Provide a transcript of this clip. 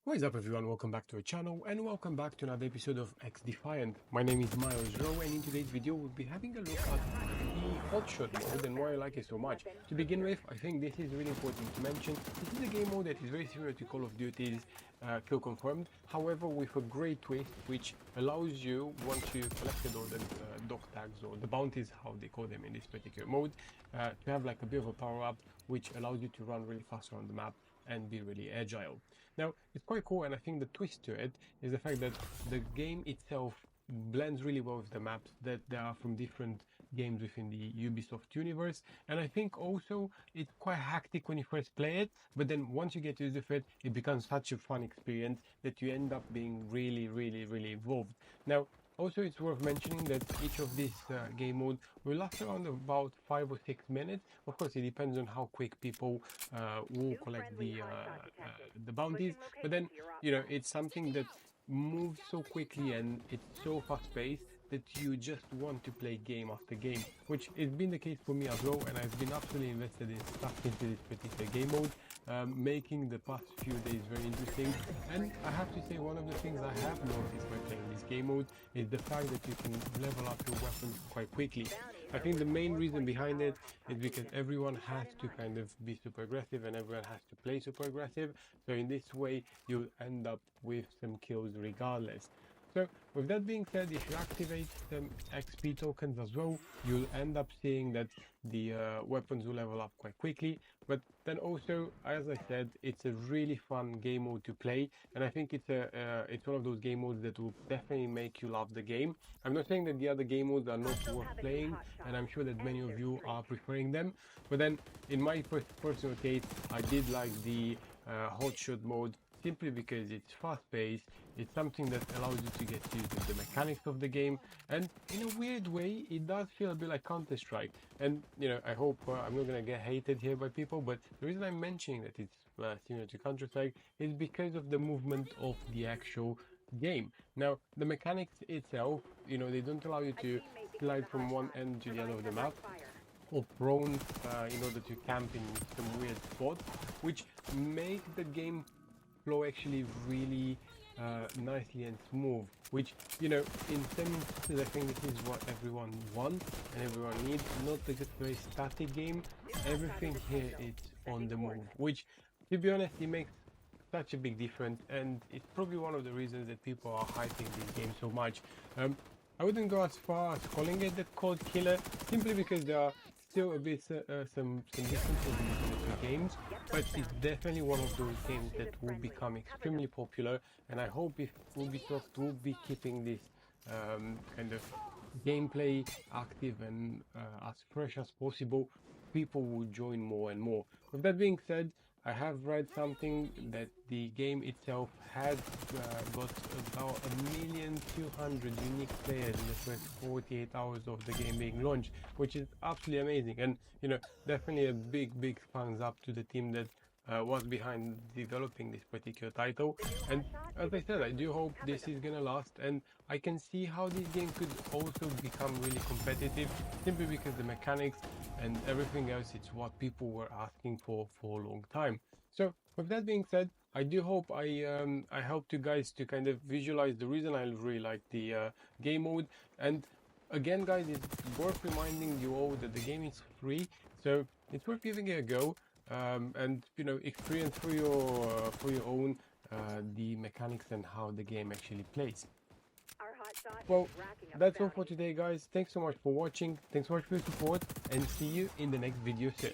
What is up everyone, welcome back to our channel and welcome back to another episode of xDefiant. My name is Miles Rowe and in today's video we'll be having a look at the hotshot mode and why I like it so much. To begin with, I think this is really important to mention. This is a game mode that is very similar to Call of Duty's Kill Confirmed, however with a great twist which allows you, once you've collected all the dog tags or the bounties, how they call them in this particular mode, to have like a bit of a power up which allows you to run really fast around the map and be really agile. Now, it's quite cool, and I think the twist to it is the fact that the game itself blends really well with the maps that there are from different games within the Ubisoft universe, and I think also it's quite hectic when you first play it, but then once you get used to it, it becomes such a fun experience that you end up being really involved. Now, also, it's worth mentioning that each of these game mode will last around about 5 or 6 minutes. Of course, it depends on how quick people will collect the bounties. But then, you know, it's something that moves so quickly and it's so fast-paced that you just want to play game after game, which has been the case for me as well. And I've been absolutely invested in stuck into this particular game mode, making the past few days very interesting. And I have to say, one of the things I have noticed by playing this game mode is the fact that you can level up your weapons quite quickly. I think the main reason behind it is because everyone has to kind of be super aggressive and everyone has to play super aggressive. So in this way, you'll end up with some kills regardless. So with that being said, if you activate some XP tokens as well, you'll end up seeing that the weapons will level up quite quickly. But then also, as I said, it's a really fun game mode to play, and I think it's one of those game modes that will definitely make you love the game. I'm not saying that the other game modes are not worth playing, and I'm sure that many of you are preferring them. But then, in my personal case, I did like the hotshot mode, simply because it's fast-paced, it's something that allows you to get used to the mechanics of the game, and in a weird way, it does feel a bit like Counter-Strike. And, you know, I hope I'm not gonna get hated here by people, but the reason I'm mentioning that it's similar to Counter-Strike is because of the movement of the actual game. Now, the mechanics itself, you know, they don't allow you to slide from one end to the other of the map, or prone in order to camp in some weird spots, which make the game flow actually really nicely and smooth, which, you know, in some instances I think this is what everyone wants and everyone needs. Not like a very static game, everything here is on the move, which, to be honest, it makes such a big difference, and it's probably one of the reasons that people are hyping this game so much. I wouldn't go as far as calling it the code killer, simply because there are still a bit some differences between the two games, but it's definitely one of those games that will become extremely popular, and I hope if Ubisoft will be keeping this kind of gameplay active and as fresh as possible, people will join more and more. With that being said, I have read something that the game itself has got about 1,200,000 unique players in the first 48 hours of the game being launched, which is absolutely amazing. And, you know, definitely a big thumbs up to the team that was behind developing this particular title. And as I said, I do hope this is gonna last, and I can see how this game could also become really competitive, simply because the mechanics and everything else, it's what people were asking for a long time. So with that being said, I do hope I helped you guys to kind of visualize the reason I really like the game mode. And again, guys, it's worth reminding you all that the game is free, so it's worth giving it a go, and, you know, experience for your own the mechanics and how the game actually plays. Well, that's all for today, guys. Thanks so much for watching, thanks so much for your support, and see you in the next video soon.